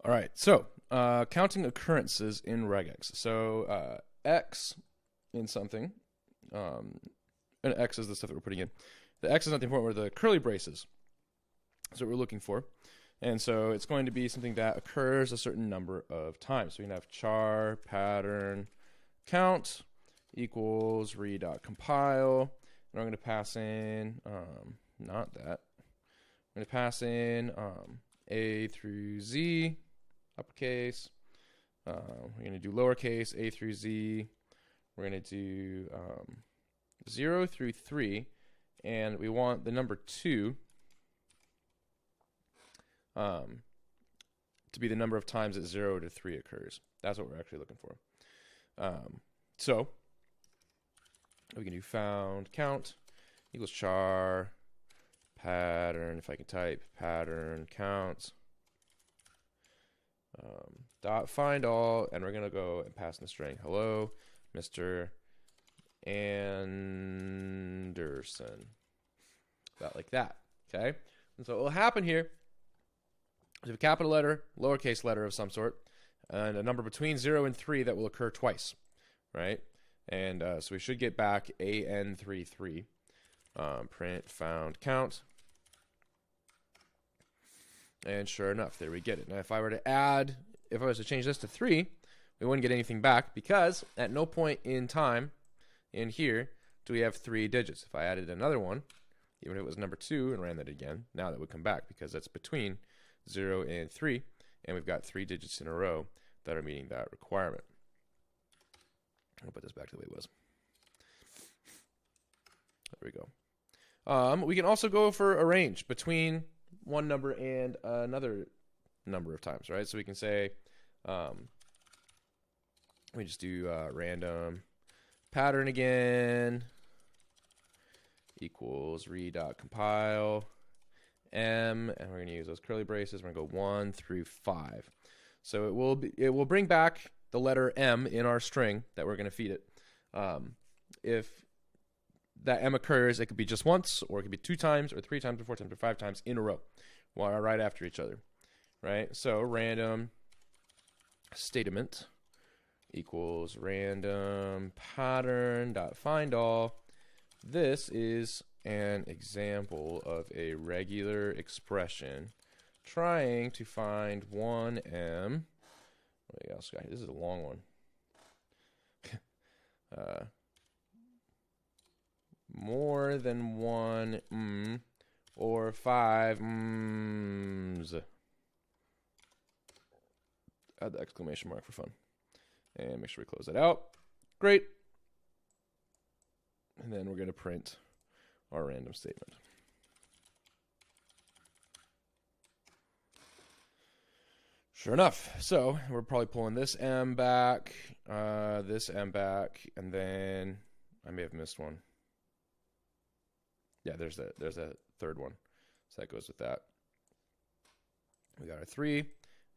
All right, so counting occurrences in regex. So x in something, and x is the stuff that we're putting in. The x is not the important word, the curly braces. That's what we're looking for. And so it's going to be something that occurs a certain number of times. So we can have char pattern count equals read.compile. And I'm going to pass in, not that. I'm going to pass in a through z, uppercase. We're going to do lowercase a through z. We're going to do 0 through 3. And we want the number 2 to be the number of times that 0 to 3 occurs. That's what we're actually looking for. So we can do found count equals char pattern, if I can type, pattern counts dot find all, and we're going to go and pass in the string hello Mr. Anderson. About like that. Okay? And so what will happen here is a capital letter, lowercase letter of some sort, and a number between 0 and 3 that will occur twice, right? And so we should get back AN33. Print found count. And sure enough, there we get it. Now if I were to add, if I was to change this to 3, we wouldn't get anything back because at no point in time in here do we have 3 digits. If I added another one, even if it was number 2 and ran that again, now that would come back because that's between 0 and 3, and we've got 3 digits in a row that are meeting that requirement. I'll put this back to the way it was. There we go. We can also go for a range between one number and another number of times, right? So we can say, we just do random pattern again equals read.compile m, and we're going to use those curly braces. We're going to go 1 through 5. So it will bring back the letter m in our string that we're going to feed it. If that m occurs, it could be just once, or it could be 2 times, or 3 times, or 4 times, or 5 times in a row, right after each other, right? So random statement equals random pattern dot find all. This is an example of a regular expression trying to find 1m. What else, guys? This is a long one. More than 1 or 5 m's. Add the exclamation mark for fun. And make sure we close that out. Great. And then we're going to print our random statement. Sure enough. So we're probably pulling this m back, and then I may have missed one. Yeah, there's a third one. So that goes with that. We got our 3,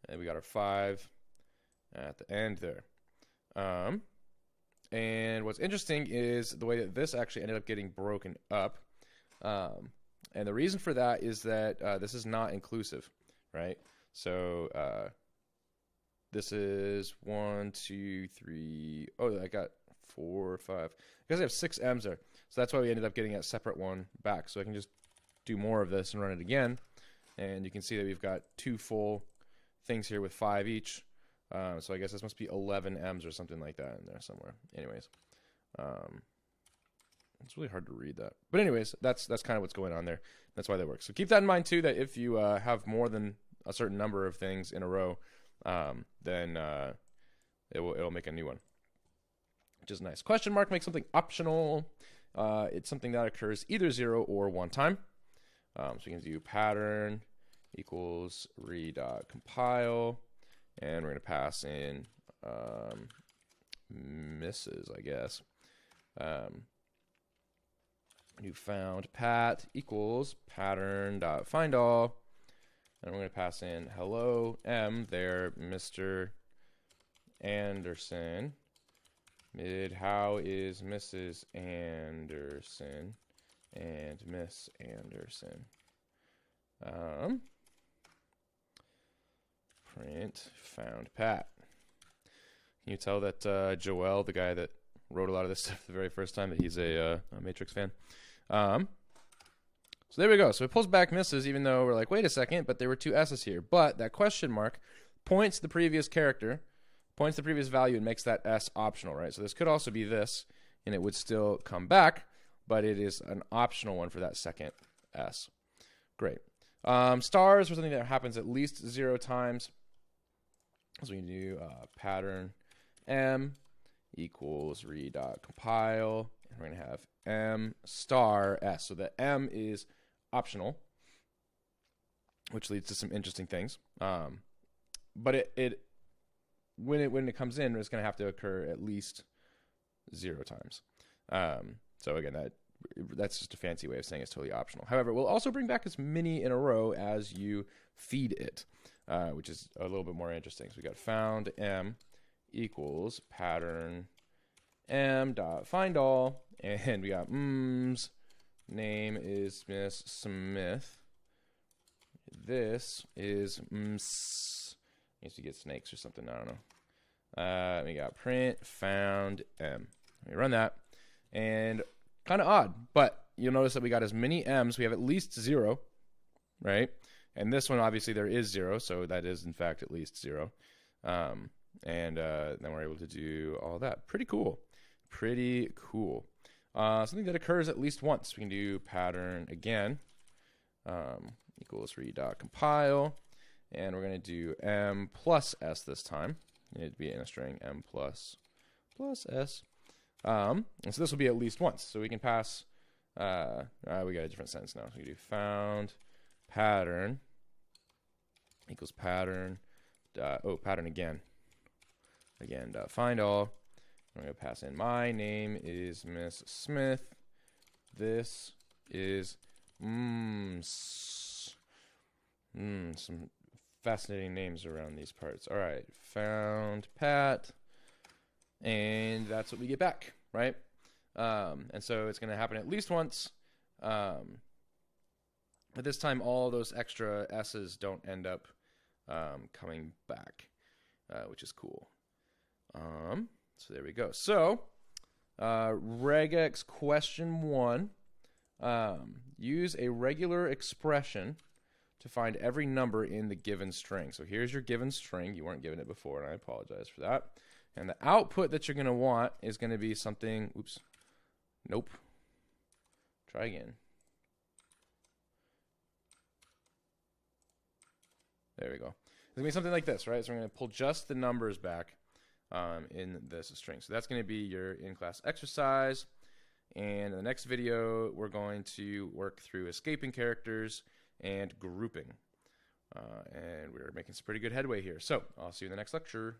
and we got our 5 at the end there. And what's interesting is the way that this actually ended up getting broken up. And the reason for that is that this is not inclusive, right? So this is 1, 2, 3. Oh, I got 4, 5. Because I have 6 m's there. So that's why we ended up getting a separate one back. So I can just do more of this and run it again. And you can see that we've got 2 full things here with 5 each. So I guess this must be 11 m's or something like that in there somewhere. Anyways, it's really hard to read that. But anyways, that's kind of what's going on there. That's why that works. So keep that in mind too, that if you have more than a certain number of things in a row, then it'll make a new one, which is nice. Question mark makes something optional. It's something that occurs either 0 or 1 time. So we can do pattern equals read.compile, and we're going to pass in misses, I guess. You found pat equals pattern.findAll, and we're going to pass in hello m there, Mr. Anderson. How is Mrs. Anderson and Miss Anderson? print found Pat. Can you tell that Joel, the guy that wrote a lot of this stuff the very first time, that he's a Matrix fan? So there we go. So it pulls back misses, even though we're like, wait a second, but there were 2 S's here. But that question mark points the previous character, points the previous value, and makes that S optional, right? So this could also be this, and it would still come back, but it is an optional one for that second S. Great. Stars are something that happens at least 0 times. So we can do pattern M equals read.compile, and we're going to have M star S. So the M is optional, which leads to some interesting things. But when it comes in, it's going to have to occur at least 0 times. So again, that's just a fancy way of saying it's totally optional. However, we'll also bring back as many in a row as you feed it, which is a little bit more interesting. So we got found M equals pattern M dot find all, and we got name is Miss Smith. This is Needs to get snakes or something. I don't know. We got print found M. Let me run that, and kind of odd, but you'll notice that we got as many M's. We have at least 0, right? And this one, obviously, there is 0, so that is in fact at least 0. And then we're able to do all that. Pretty cool. Pretty cool. Something that occurs at least once. We can do pattern again equals read.compile, and we're going to do M plus S this time. It needs to be in a string, M plus S. And so this will be at least once. So we can pass, we got a different sentence now. So we do found pattern equals pattern, pattern again, find all. I'm going to pass in my name is Miss Smith. This is some fascinating names around these parts. All right, found Pat, and that's what we get back, right? And so it's going to happen at least once. But this time, all those extra S's don't end up coming back, which is cool. So there we go. So regex question 1. Use a regular expression to find every number in the given string. So here's your given string. You weren't given it before, and I apologize for that. And the output that you're going to want is going to be something, oops, nope. Try again. There we go. It's going to be something like this, right? So we're going to pull just the numbers back in this string. So that's going to be your in-class exercise. And in the next video, we're going to work through escaping characters and grouping. And we're making some pretty good headway here. So I'll see you in the next lecture.